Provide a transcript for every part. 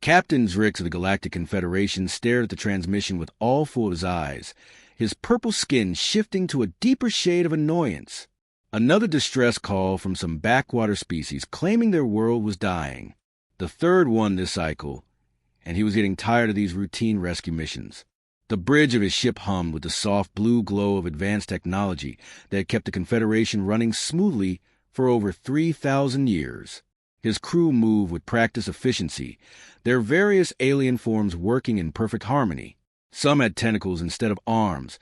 Captain Zrix of the Galactic Confederation stared at the transmission with all full of his eyes, his purple skin shifting to a deeper shade of annoyance. Another distress call from some backwater species claiming their world was dying. The third one this cycle, and he was getting tired of these routine rescue missions. The bridge of his ship hummed with the soft blue glow of advanced technology that had kept the Confederation running smoothly for over 3,000 years. His crew moved with practiced efficiency, their various alien forms working in perfect harmony. Some had tentacles instead of arms,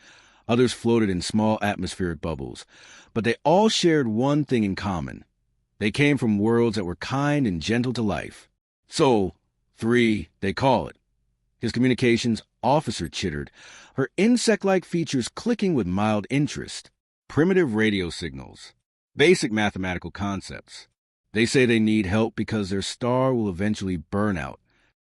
others floated in small atmospheric bubbles, but they all shared one thing in common. They came from worlds that were kind and gentle to life. Sol 3, they call it. His communications officer chittered, her insect-like features clicking with mild interest. Primitive radio signals. Basic mathematical concepts. They say they need help because their star will eventually burn out.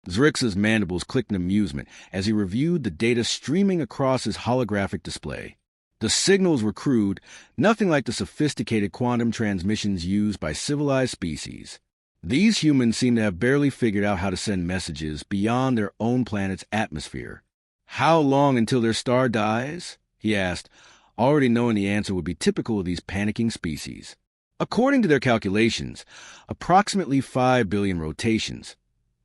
Zrix's mandibles clicked in amusement as he reviewed the data streaming across his holographic display. The signals were crude, nothing like the sophisticated quantum transmissions used by civilized species. These humans seem to have barely figured out how to send messages beyond their own planet's atmosphere. How long until their star dies? He asked, already knowing the answer would be typical of these panicking species. According to their calculations, approximately 5 billion rotations,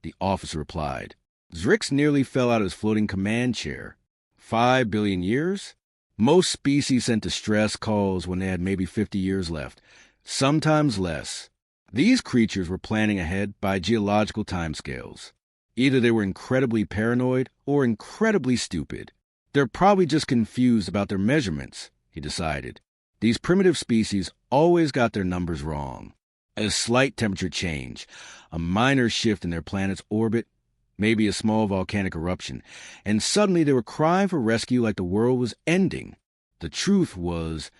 the officer replied. Zrix nearly fell out of his floating command chair. 5 billion years? Most species sent distress calls when they had maybe 50 years left, sometimes less. These creatures were planning ahead by geological timescales. Either they were incredibly paranoid or incredibly stupid. They're probably just confused about their measurements, he decided. These primitive species always got their numbers wrong. A slight temperature change, a minor shift in their planet's orbit, maybe a small volcanic eruption, and suddenly they were crying for rescue like the world was ending. The truth was,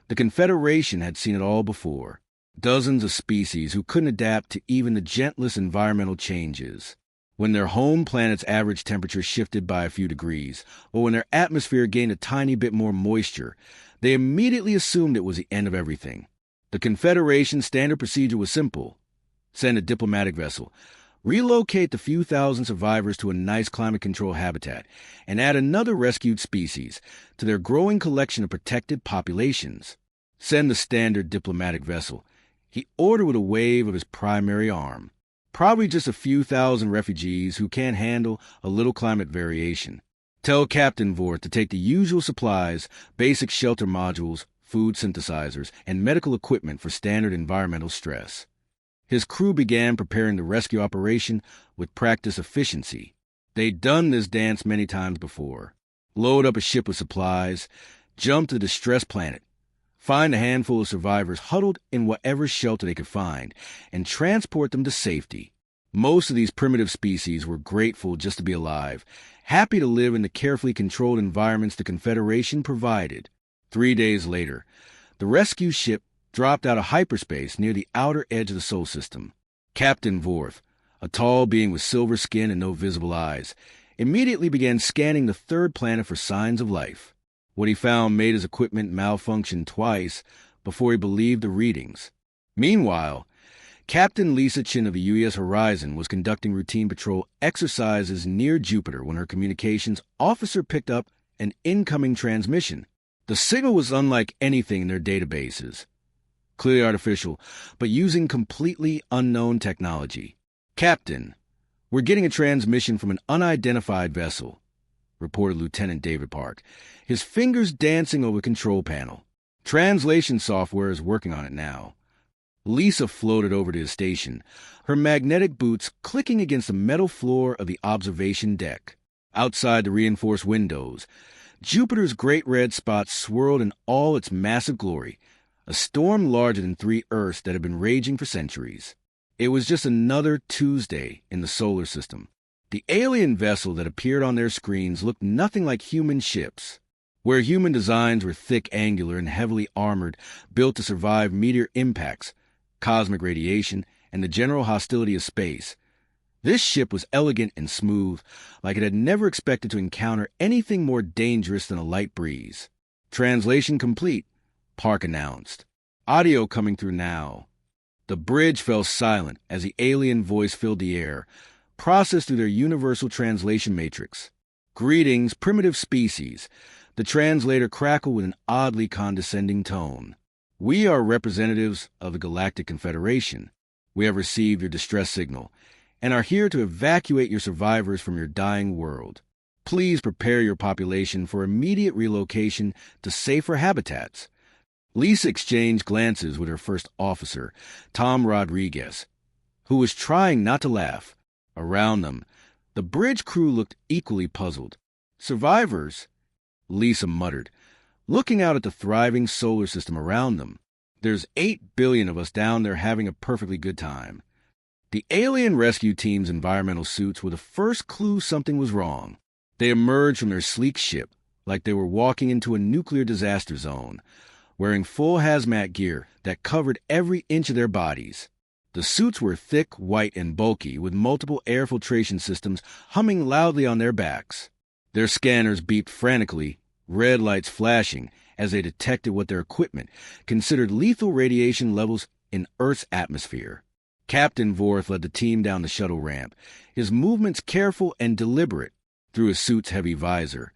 the Confederation had seen it all before. Dozens of species who couldn't adapt to even the gentlest environmental changes. When their home planet's average temperature shifted by a few degrees, or when their atmosphere gained a tiny bit more moisture, they immediately assumed it was the end of everything. The Confederation's standard procedure was simple. Send a diplomatic vessel, relocate the few thousand survivors to a nice climate-control habitat, and add another rescued species to their growing collection of protected populations. Send the standard diplomatic vessel, he ordered with a wave of his primary arm. Probably just a few thousand refugees who can't handle a little climate variation. Tell Captain Vort to take the usual supplies, basic shelter modules, food synthesizers, and medical equipment for standard environmental stress. His crew began preparing the rescue operation with practiced efficiency. They'd done this dance many times before. Load up a ship with supplies, jump to the distressed planet, find a handful of survivors huddled in whatever shelter they could find, and transport them to safety. Most of these primitive species were grateful just to be alive, happy to live in the carefully controlled environments the Confederation provided. 3 days later, the rescue ship dropped out of hyperspace near the outer edge of the Sol system. Captain Vorth, a tall being with silver skin and no visible eyes, immediately began scanning the third planet for signs of life. What he found made his equipment malfunction twice before he believed the readings. Meanwhile, Captain Lisa Chin of the U.S. Horizon was conducting routine patrol exercises near Jupiter when her communications officer picked up an incoming transmission. The signal was unlike anything in their databases. Clearly artificial, but using completely unknown technology. Captain, we're getting a transmission from an unidentified vessel, reported Lieutenant David Park, his fingers dancing over the control panel. Translation software is working on it now. Lisa floated over to his station, her magnetic boots clicking against the metal floor of the observation deck. Outside the reinforced windows, Jupiter's great red spot swirled in all its massive glory, a storm larger than 3 Earths that had been raging for centuries. It was just another Tuesday in the solar system. The alien vessel that appeared on their screens looked nothing like human ships. Where human designs were thick, angular, and heavily armored, built to survive meteor impacts, cosmic radiation, and the general hostility of space, this ship was elegant and smooth, like it had never expected to encounter anything more dangerous than a light breeze. Translation complete, Park announced. Audio coming through now. The bridge fell silent as the alien voice filled the air, processed through their universal translation matrix. "Greetings, primitive species," the translator crackled with an oddly condescending tone. "We are representatives of the Galactic Confederation. We have received your distress signal and are here to evacuate your survivors from your dying world. Please prepare your population for immediate relocation to safer habitats." Lisa exchanged glances with her first officer, Tom Rodriguez, who was trying not to laugh. Around them, the bridge crew looked equally puzzled. "Survivors?" Lisa muttered, looking out at the thriving solar system around them. "There's 8 billion of us down there having a perfectly good time." The alien rescue team's environmental suits were the first clue something was wrong. They emerged from their sleek ship like they were walking into a nuclear disaster zone, wearing full hazmat gear that covered every inch of their bodies. The suits were thick, white, and bulky, with multiple air filtration systems humming loudly on their backs. Their scanners beeped frantically, red lights flashing as they detected what their equipment considered lethal radiation levels in Earth's atmosphere. Captain Vorth led the team down the shuttle ramp, his movements careful and deliberate through his suit's heavy visor.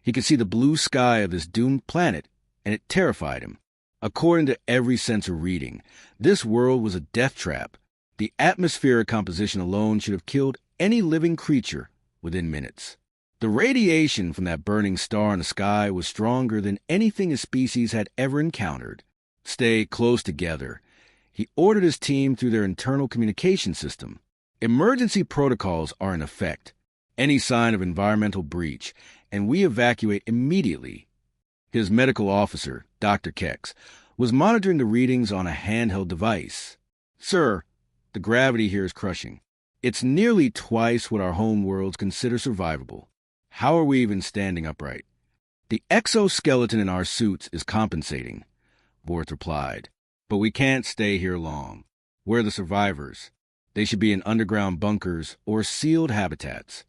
He could see the blue sky of this doomed planet, and it terrified him. According to every sensor reading, this world was a death trap. The atmospheric composition alone should have killed any living creature within minutes. The radiation from that burning star in the sky was stronger than anything his species had ever encountered. "Stay close together," he ordered his team through their internal communication system. "Emergency protocols are in effect. Any sign of environmental breach, and we evacuate immediately." His medical officer, Dr. Kex, was monitoring the readings on a handheld device. "Sir, the gravity here is crushing. It's nearly twice what our home worlds consider survivable. How are we even standing upright?" "The exoskeleton in our suits is compensating," Vorth replied. "But we can't stay here long. We're the survivors. They should be in underground bunkers or sealed habitats."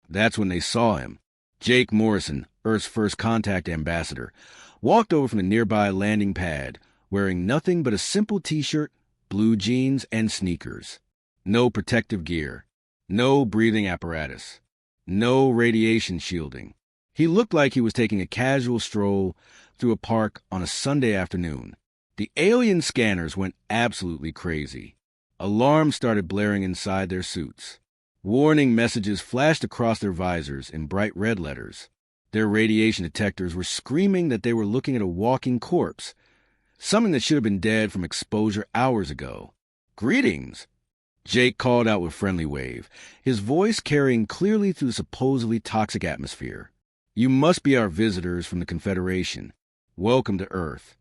That's when they saw him. Jake Morrison, Earth's first contact ambassador, walked over from the nearby landing pad, wearing nothing but a simple t-shirt, blue jeans, and sneakers. No protective gear. No breathing apparatus. No radiation shielding. He looked like he was taking a casual stroll through a park on a Sunday afternoon. The alien scanners went absolutely crazy. Alarms started blaring inside their suits. Warning messages flashed across their visors in bright red letters. Their radiation detectors were screaming that they were looking at a walking corpse, something that should have been dead from exposure hours ago. "Greetings," Jake called out with friendly wave, his voice carrying clearly through the supposedly toxic atmosphere. "You must be our visitors from the Confederation. Welcome to Earth."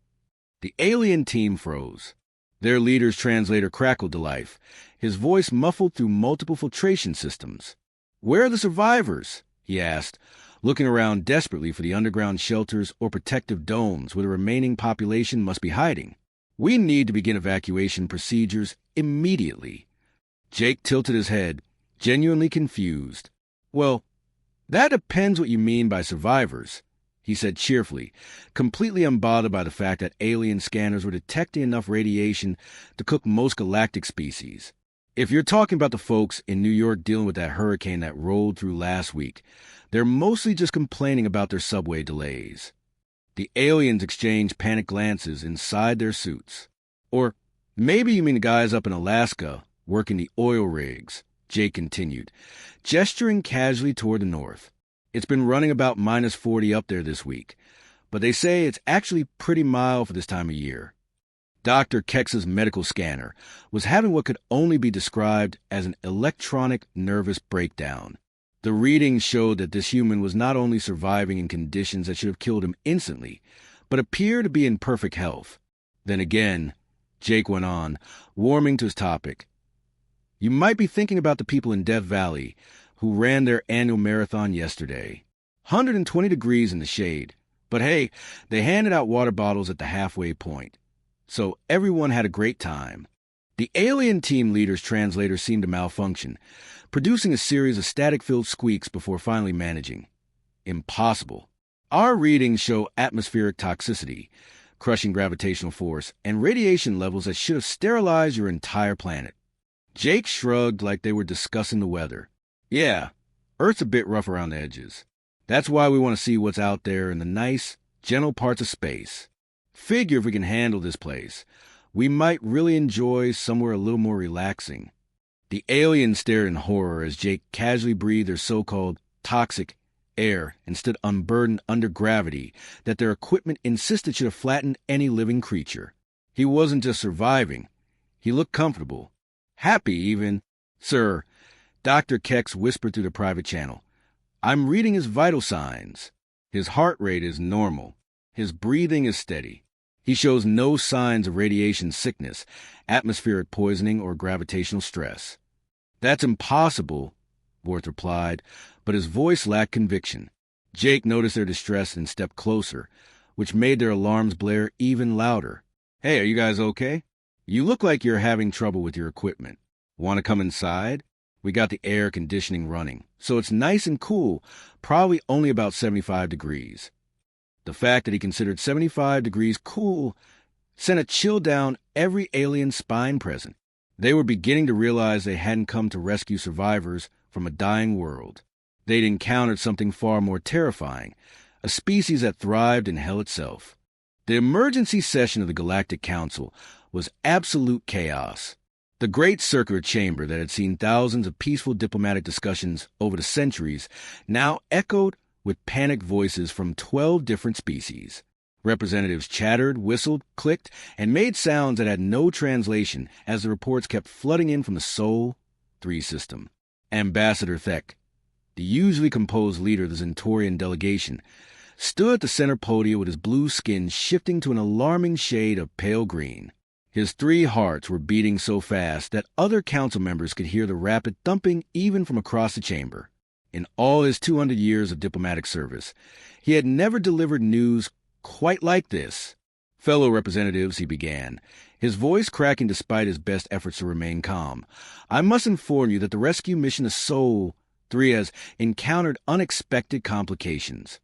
The alien team froze. Their leader's translator crackled to life, his voice muffled through multiple filtration systems. "Where are the survivors?" he asked, looking around desperately for the underground shelters or protective domes where the remaining population must be hiding. "We need to begin evacuation procedures immediately." Jake tilted his head, genuinely confused. "Well, that depends what you mean by survivors," he said cheerfully, completely unbothered by the fact that alien scanners were detecting enough radiation to cook most galactic species. "If you're talking about the folks in New York dealing with that hurricane that rolled through last week, they're mostly just complaining about their subway delays." The aliens exchanged panicked glances inside their suits. "Or maybe you mean the guys up in Alaska working the oil rigs," Jake continued, gesturing casually toward the north. "It's been running about -40 up there this week, but they say it's actually pretty mild for this time of year." Dr. Kex's medical scanner was having what could only be described as an electronic nervous breakdown. The readings showed that this human was not only surviving in conditions that should have killed him instantly, but appeared to be in perfect health. Then again, Jake went on, warming to his topic. "You might be thinking about the people in Death Valley who ran their annual marathon yesterday. 120 degrees in the shade. But hey, they handed out water bottles at the halfway point. So everyone had a great time." The alien team leader's translator seemed to malfunction, producing a series of static-filled squeaks before finally managing. "Impossible. Our readings show atmospheric toxicity, crushing gravitational force, and radiation levels that should have sterilized your entire planet." Jake shrugged like they were discussing the weather. Yeah, Earth's a bit rough around the edges. That's why we want to see what's out there in the nice, gentle parts of space. Figure if we can handle this place, we might really enjoy somewhere a little more relaxing. The aliens stared in horror as Jake casually breathed their so-called toxic air and stood unburdened under gravity that their equipment insisted should have flattened any living creature. He wasn't just surviving. He looked comfortable. Happy, even. Sir, Dr. Kex whispered through the private channel. I'm reading his vital signs. His heart rate is normal. His breathing is steady. He shows no signs of radiation sickness, atmospheric poisoning, or gravitational stress. That's impossible, Worth replied, but his voice lacked conviction. Jake noticed their distress and stepped closer, which made their alarms blare even louder. Hey, are you guys okay? You look like you're having trouble with your equipment. Want to come inside? We got the air conditioning running, so it's nice and cool, probably only about 75 degrees. The fact that he considered 75 degrees cool sent a chill down every alien spine present. They were beginning to realize they hadn't come to rescue survivors from a dying world. They'd encountered something far more terrifying, a species that thrived in hell itself. The emergency session of the Galactic Council was absolute chaos. The great circular chamber that had seen thousands of peaceful diplomatic discussions over the centuries now echoed with panicked voices from 12 different species. Representatives chattered, whistled, clicked, and made sounds that had no translation as the reports kept flooding in from the Sol 3 system. Ambassador Thek, the usually composed leader of the Zentorian delegation, stood at the center podium with his blue skin shifting to an alarming shade of pale green. His 3 hearts were beating so fast that other council members could hear the rapid thumping even from across the chamber. In all his 200 years of diplomatic service, he had never delivered news quite like this. Fellow representatives, he began, his voice cracking despite his best efforts to remain calm. I must inform you that the rescue mission of Sol 3 has encountered unexpected complications.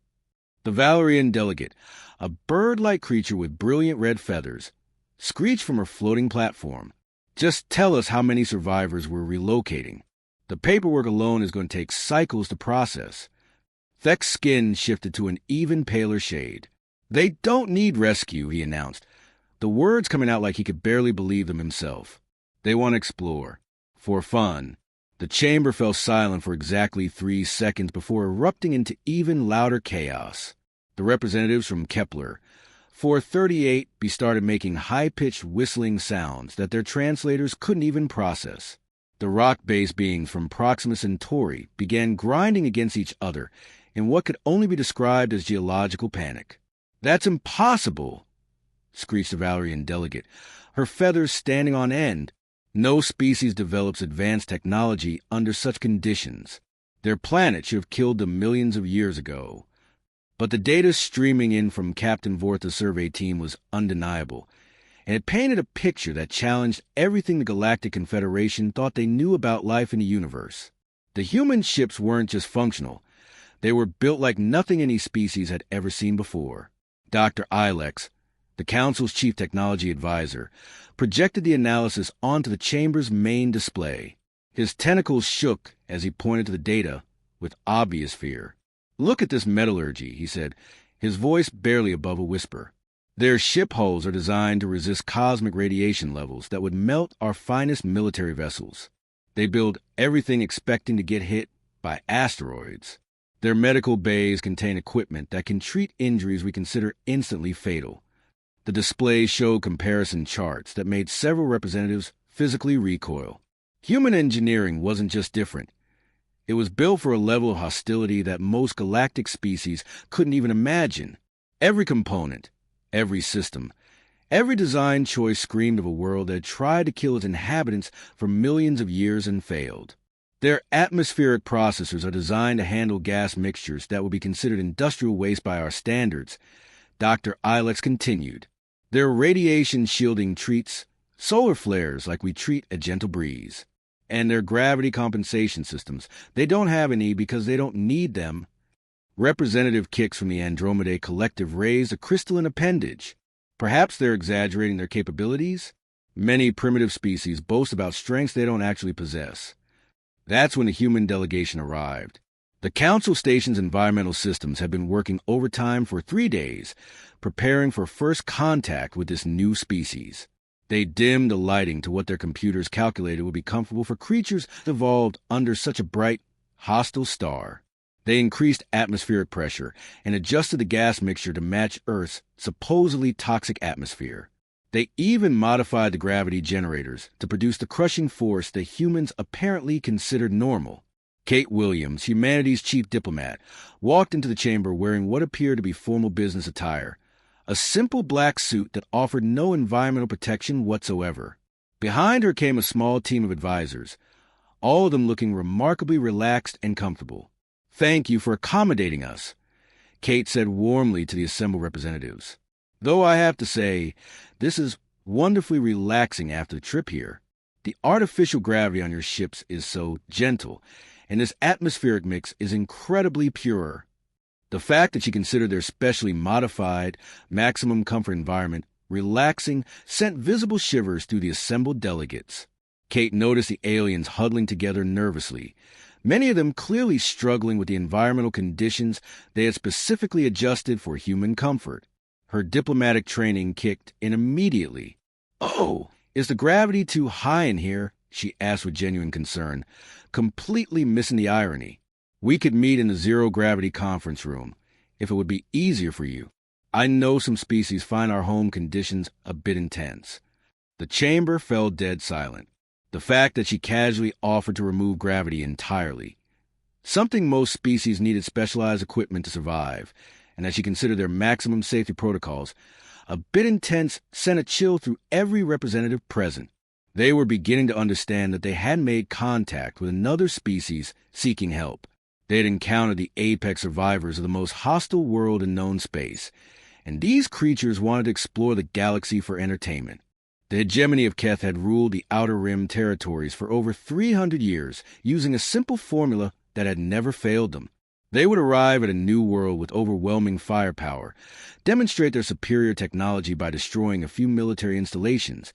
The Valerian delegate, a bird-like creature with brilliant red feathers, screeched from her floating platform. Just tell us how many survivors we're relocating. The paperwork alone is going to take cycles to process. Thek's skin shifted to an even paler shade. They don't need rescue, he announced, the words coming out like he could barely believe them himself. They want to explore. For fun. The chamber fell silent for exactly 3 seconds before erupting into even louder chaos. The representatives from Kepler, 438B, started making high-pitched whistling sounds that their translators couldn't even process. The rock-based beings from Proxima Centauri began grinding against each other in what could only be described as geological panic. That's impossible, screeched the Valerian delegate, her feathers standing on end. No species develops advanced technology under such conditions. Their planet should have killed them millions of years ago. But the data streaming in from Captain Vortha's survey team was undeniable, and it painted a picture that challenged everything the Galactic Confederation thought they knew about life in the universe. The human ships weren't just functional. They were built like nothing any species had ever seen before. Dr. Ilex, the Council's chief technology advisor, projected the analysis onto the chamber's main display. His tentacles shook as he pointed to the data with obvious fear. Look at this metallurgy, he said, his voice barely above a whisper. Their ship hulls are designed to resist cosmic radiation levels that would melt our finest military vessels. They build everything expecting to get hit by asteroids. Their medical bays contain equipment that can treat injuries we consider instantly fatal. The display showed comparison charts that made several representatives physically recoil. Human engineering wasn't just different. It was built for a level of hostility that most galactic species couldn't even imagine. Every component, every system, every design choice screamed of a world that had tried to kill its inhabitants for millions of years and failed. Their atmospheric processors are designed to handle gas mixtures that would be considered industrial waste by our standards, Dr. Ilex continued. Their radiation shielding treats solar flares like we treat a gentle breeze. And their gravity compensation systems, they don't have any because they don't need them. Representative kicks from the Andromedae Collective raised a crystalline appendage. Perhaps they're exaggerating their capabilities? Many primitive species boast about strengths they don't actually possess. That's when the human delegation arrived. The Council Station's environmental systems had been working overtime for 3 days, preparing for first contact with this new species. They dimmed the lighting to what their computers calculated would be comfortable for creatures evolved under such a bright, hostile star. They increased atmospheric pressure and adjusted the gas mixture to match Earth's supposedly toxic atmosphere. They even modified the gravity generators to produce the crushing force that humans apparently considered normal. Kate Williams, humanity's chief diplomat, walked into the chamber wearing what appeared to be formal business attire, a simple black suit that offered no environmental protection whatsoever. Behind her came a small team of advisors, all of them looking remarkably relaxed and comfortable. "Thank you for accommodating us," Kate said warmly to the assembled representatives. "Though I have to say, this is wonderfully relaxing after the trip here. The artificial gravity on your ships is so gentle, and this atmospheric mix is incredibly pure." The fact that she considered their specially modified, maximum comfort environment relaxing sent visible shivers through the assembled delegates. Kate noticed the aliens huddling together nervously, many of them clearly struggling with the environmental conditions they had specifically adjusted for human comfort. Her diplomatic training kicked in immediately. "Oh, is the gravity too high in here?" she asked with genuine concern, completely missing the irony. "We could meet in the zero-gravity conference room, if it would be easier for you. I know some species find our home conditions a bit intense." The chamber fell dead silent. The fact that she casually offered to remove gravity entirely, something most species needed specialized equipment to survive, and that she considered their maximum safety protocols a bit intense, sent a chill through every representative present. They were beginning to understand that they had made contact with another species seeking help. They had encountered the apex survivors of the most hostile world in known space, and these creatures wanted to explore the galaxy for entertainment. The hegemony of Keth had ruled the Outer Rim territories for over 300 years, using a simple formula that had never failed them. They would arrive at a new world with overwhelming firepower, demonstrate their superior technology by destroying a few military installations,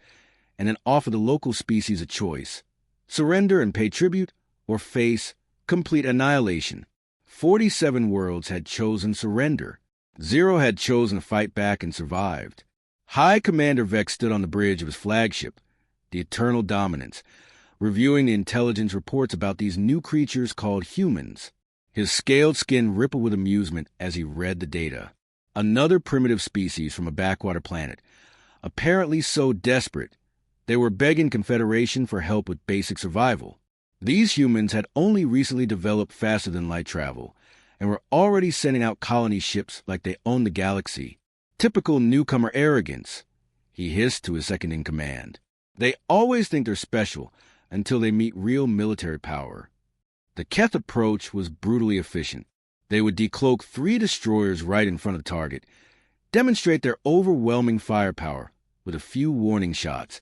and then offer the local species a choice: surrender and pay tribute, or face complete annihilation. 47 worlds had chosen surrender. 0 had chosen to fight back and survived. High Commander Vex stood on the bridge of his flagship, the Eternal Dominance, reviewing the intelligence reports about these new creatures called humans. His scaled skin rippled with amusement as he read the data. Another primitive species from a backwater planet, apparently so desperate, they were begging Confederation for help with basic survival. These humans had only recently developed faster-than-light travel, and were already sending out colony ships like they owned the galaxy. "Typical newcomer arrogance," he hissed to his second-in-command. "They always think they're special until they meet real military power." The Keth approach was brutally efficient. They would decloak 3 destroyers right in front of the target, demonstrate their overwhelming firepower with a few warning shots,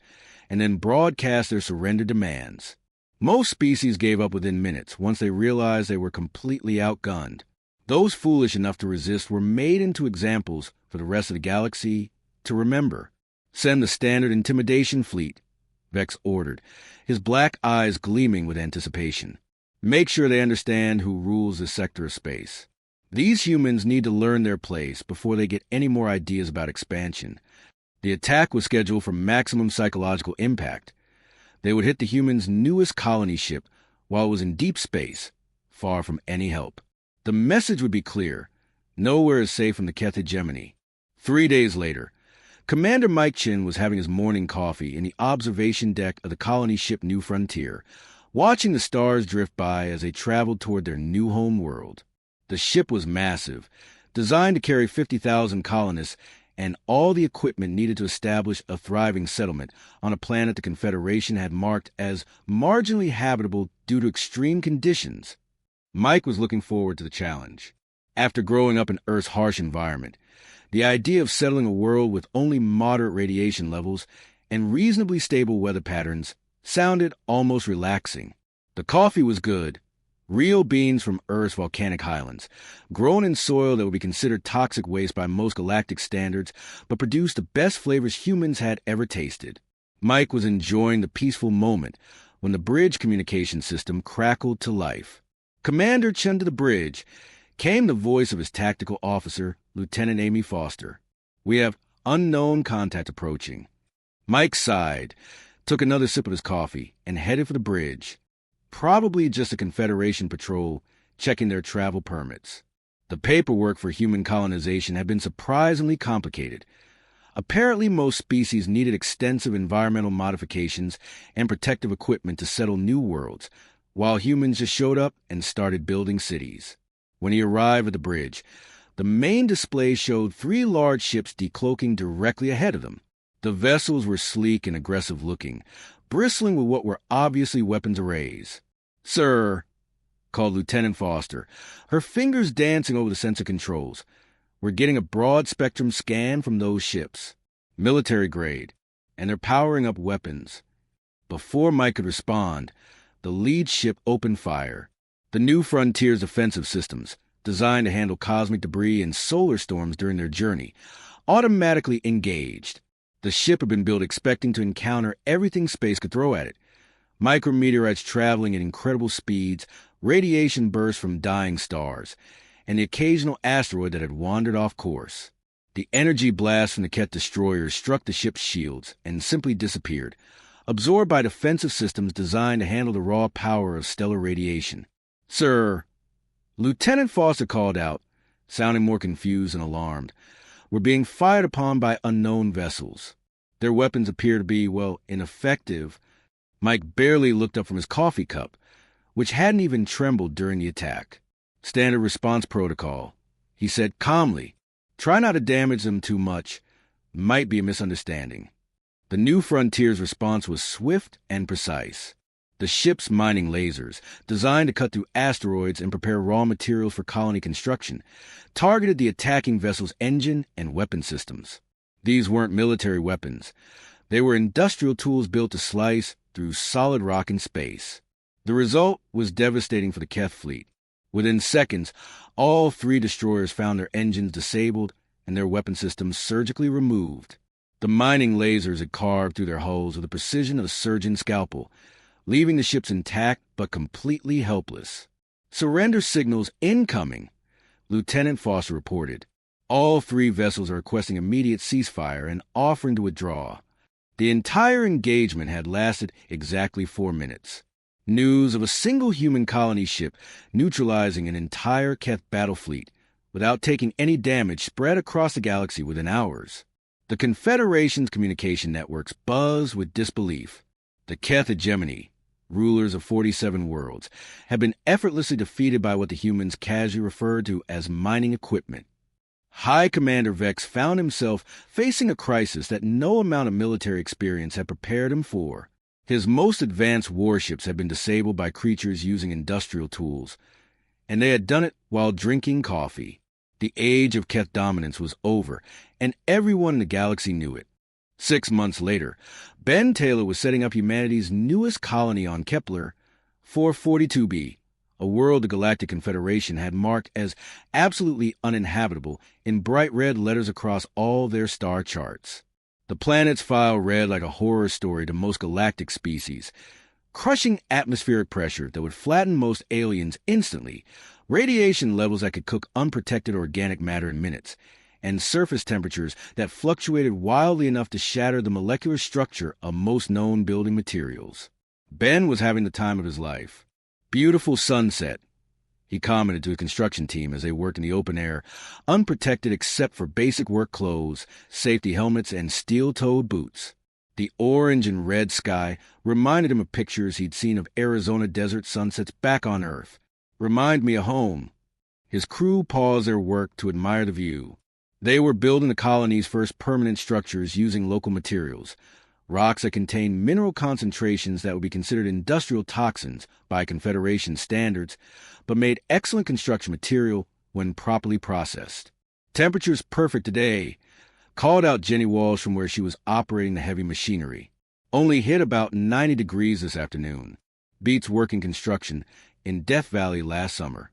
and then broadcast their surrender demands. Most species gave up within minutes once they realized they were completely outgunned. Those foolish enough to resist were made into examples for the rest of the galaxy to remember. "Send the standard intimidation fleet," Vex ordered, his black eyes gleaming with anticipation. "Make sure they understand who rules this sector of space. These humans need to learn their place before they get any more ideas about expansion." The attack was scheduled for maximum psychological impact. They would hit the humans' newest colony ship while it was in deep space, far from any help. The message would be clear: nowhere is safe from the Keth hegemony. 3 days later, Commander Mike Chin was having his morning coffee in the observation deck of the colony ship New Frontier, watching the stars drift by as they traveled toward their new home world. The ship was massive, designed to carry 50,000 colonists and all the equipment needed to establish a thriving settlement on a planet the Confederation had marked as marginally habitable due to extreme conditions. Mike was looking forward to the challenge. After growing up in Earth's harsh environment, the idea of settling a world with only moderate radiation levels and reasonably stable weather patterns sounded almost relaxing. The coffee was good. Real beans from Earth's volcanic highlands, grown in soil that would be considered toxic waste by most galactic standards, but produced the best flavors humans had ever tasted. Mike was enjoying the peaceful moment when the bridge communication system crackled to life. "Commander, chun to the bridge," came the voice of his tactical officer, Lieutenant Amy Foster. "We have unknown contact approaching." Mike sighed, took another sip of his coffee, and headed for the bridge. Probably just a Confederation patrol checking their travel permits. The paperwork for human colonization had been surprisingly complicated. Apparently, most species needed extensive environmental modifications and protective equipment to settle new worlds, while humans just showed up and started building cities. When he arrived at the bridge, the main display showed 3 large ships decloaking directly ahead of them. The vessels were sleek and aggressive-looking, bristling with what were obviously weapons arrays. "Sir," called Lieutenant Foster, her fingers dancing over the sensor controls. "We're getting a broad-spectrum scan from those ships. Military-grade, and they're powering up weapons." Before Mike could respond, the lead ship opened fire. The New Frontiers defensive systems, designed to handle cosmic debris and solar storms during their journey, automatically engaged. The ship had been built expecting to encounter everything space could throw at it. Micrometeorites traveling at incredible speeds, radiation bursts from dying stars, and the occasional asteroid that had wandered off course. The energy blast from the Kett destroyers struck the ship's shields and simply disappeared, absorbed by defensive systems designed to handle the raw power of stellar radiation. "Sir," Lieutenant Foster called out, sounding more confused and alarmed, "we're being fired upon by unknown vessels. Their weapons appear to be, well, ineffective." Mike barely looked up from his coffee cup, which hadn't even trembled during the attack. "Standard response protocol," he said calmly. "Try not to damage them too much. Might be a misunderstanding." The New Frontiers' response was swift and precise. The ship's mining lasers, designed to cut through asteroids and prepare raw materials for colony construction, targeted the attacking vessel's engine and weapon systems. These weren't military weapons. They were industrial tools built to slice through solid rock in space. The result was devastating for the Keth fleet. Within seconds, all 3 destroyers found their engines disabled and their weapon systems surgically removed. The mining lasers had carved through their hulls with the precision of a surgeon's scalpel, leaving the ships intact but completely helpless. "Surrender signals incoming," Lieutenant Foster reported. All 3 vessels are requesting immediate ceasefire and offering to withdraw. The entire engagement had lasted exactly 4 minutes. News of a single human colony ship neutralizing an entire Keth battle fleet without taking any damage spread across the galaxy within hours. The Confederation's communication networks buzzed with disbelief. The Keth hegemony, rulers of 47 worlds, had been effortlessly defeated by what the humans casually referred to as mining equipment. High Commander Vex found himself facing a crisis that no amount of military experience had prepared him for. His most advanced warships had been disabled by creatures using industrial tools, and they had done it while drinking coffee. The age of Keth dominance was over, and everyone in the galaxy knew it. 6 months later, Ben Taylor was setting up humanity's newest colony on Kepler, 442b, a world the Galactic Confederation had marked as absolutely uninhabitable in bright red letters across all their star charts. The planet's file read like a horror story to most galactic species. Crushing atmospheric pressure that would flatten most aliens instantly, radiation levels that could cook unprotected organic matter in minutes, and surface temperatures that fluctuated wildly enough to shatter the molecular structure of most known building materials. Ben was having the time of his life. "Beautiful sunset," he commented to his construction team as they worked in the open air, unprotected except for basic work clothes, safety helmets, and steel-toed boots. The orange and red sky reminded him of pictures he'd seen of Arizona desert sunsets back on Earth. "Remind me of home." His crew paused their work to admire the view. They were building the colony's first permanent structures using local materials, rocks that contained mineral concentrations that would be considered industrial toxins by Confederation standards, but made excellent construction material when properly processed. "Temperature's perfect today," called out Jenny Walsh from where she was operating the heavy machinery. "Only hit about 90 degrees this afternoon. Beats working construction in Death Valley last summer."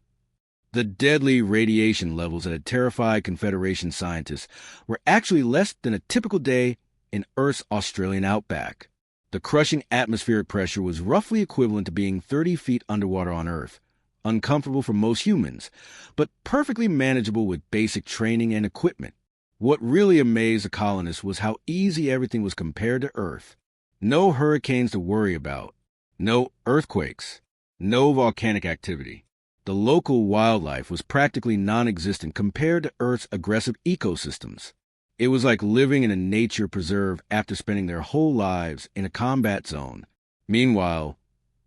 The deadly radiation levels that had terrified Confederation scientists were actually less than a typical day in Earth's Australian outback. The crushing atmospheric pressure was roughly equivalent to being 30 feet underwater on Earth, uncomfortable for most humans, but perfectly manageable with basic training and equipment. What really amazed the colonists was how easy everything was compared to Earth. No hurricanes to worry about, no earthquakes, no volcanic activity. The local wildlife was practically non-existent compared to Earth's aggressive ecosystems. It was like living in a nature preserve after spending their whole lives in a combat zone. Meanwhile,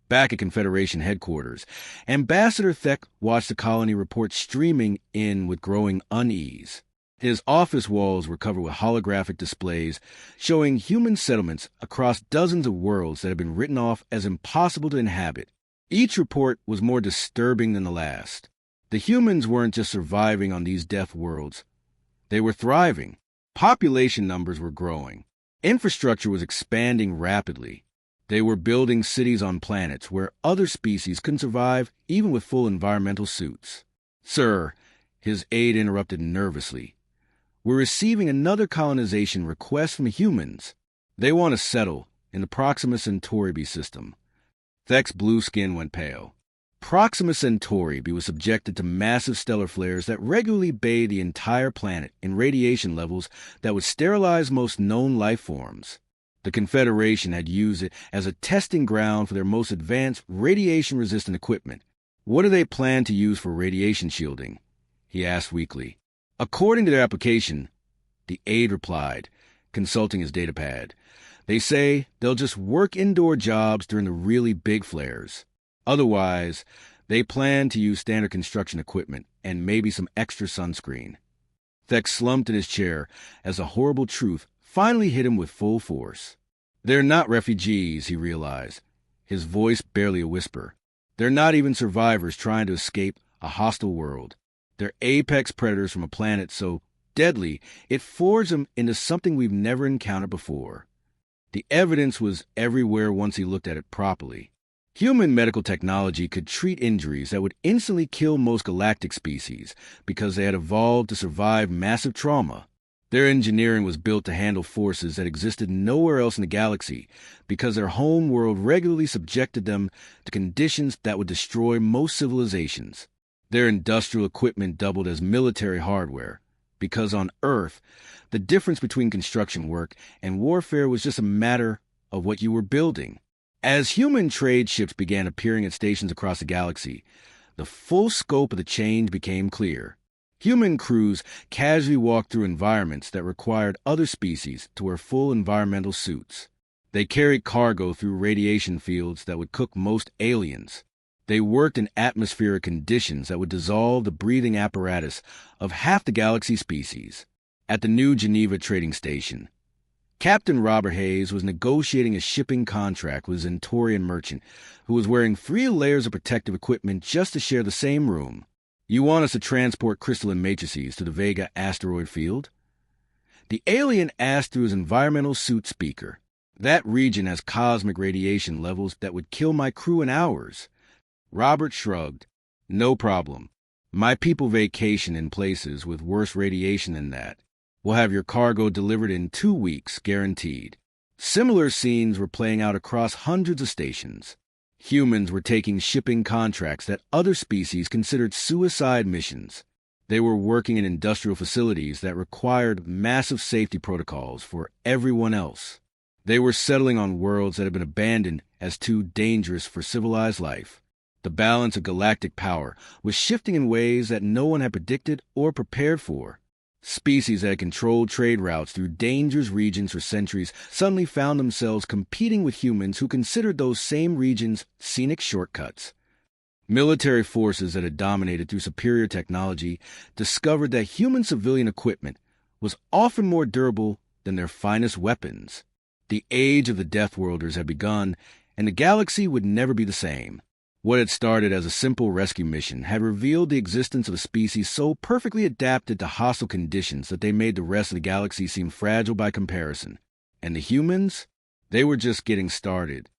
back at Confederation headquarters, Ambassador Thek watched the colony report streaming in with growing unease. His office walls were covered with holographic displays showing human settlements across dozens of worlds that had been written off as impossible to inhabit. Each report was more disturbing than the last. The humans weren't just surviving on these death worlds. They were thriving. Population numbers were growing. Infrastructure was expanding rapidly. They were building cities on planets where other species couldn't survive even with full environmental suits. "Sir," his aide interrupted nervously, "we're receiving another colonization request from humans. They want to settle in the Proxima Centauri B system." Thek's blue skin went pale. Proxima Centauri B was subjected to massive stellar flares that regularly bathed the entire planet in radiation levels that would sterilize most known life forms. The Confederation had used it as a testing ground for their most advanced radiation-resistant equipment. "What do they plan to use for radiation shielding?" he asked weakly. "According to their application," the aide replied, consulting his datapad, "they say they'll just work indoor jobs during the really big flares. Otherwise, they plan to use standard construction equipment and maybe some extra sunscreen." Thek slumped in his chair as the horrible truth finally hit him with full force. "They're not refugees," he realized, his voice barely a whisper. "They're not even survivors trying to escape a hostile world. They're apex predators from a planet so deadly it forged them into something we've never encountered before." The evidence was everywhere once he looked at it properly. Human medical technology could treat injuries that would instantly kill most galactic species because they had evolved to survive massive trauma. Their engineering was built to handle forces that existed nowhere else in the galaxy because their home world regularly subjected them to conditions that would destroy most civilizations. Their industrial equipment doubled as military hardware because on Earth, the difference between construction work and warfare was just a matter of what you were building. As human trade ships began appearing at stations across the galaxy, the full scope of the change became clear. Human crews casually walked through environments that required other species to wear full environmental suits. They carried cargo through radiation fields that would cook most aliens. They worked in atmospheric conditions that would dissolve the breathing apparatus of half the galaxy species. At the New Geneva trading station, Captain Robert Hayes was negotiating a shipping contract with a Zentorian merchant who was wearing 3 layers of protective equipment just to share the same room. "You want us to transport crystalline matrices to the Vega asteroid field?" The alien asked through his environmental suit speaker. "That region has cosmic radiation levels that would kill my crew in hours." Robert shrugged. "No problem. My people vacation in places with worse radiation than that. We'll have your cargo delivered in 2 weeks, guaranteed." Similar scenes were playing out across hundreds of stations. Humans were taking shipping contracts that other species considered suicide missions. They were working in industrial facilities that required massive safety protocols for everyone else. They were settling on worlds that had been abandoned as too dangerous for civilized life. The balance of galactic power was shifting in ways that no one had predicted or prepared for. Species that had controlled trade routes through dangerous regions for centuries suddenly found themselves competing with humans who considered those same regions scenic shortcuts. Military forces that had dominated through superior technology discovered that human civilian equipment was often more durable than their finest weapons. The age of the Deathworlders had begun, and the galaxy would never be the same. What had started as a simple rescue mission had revealed the existence of a species so perfectly adapted to hostile conditions that they made the rest of the galaxy seem fragile by comparison. And the humans? They were just getting started.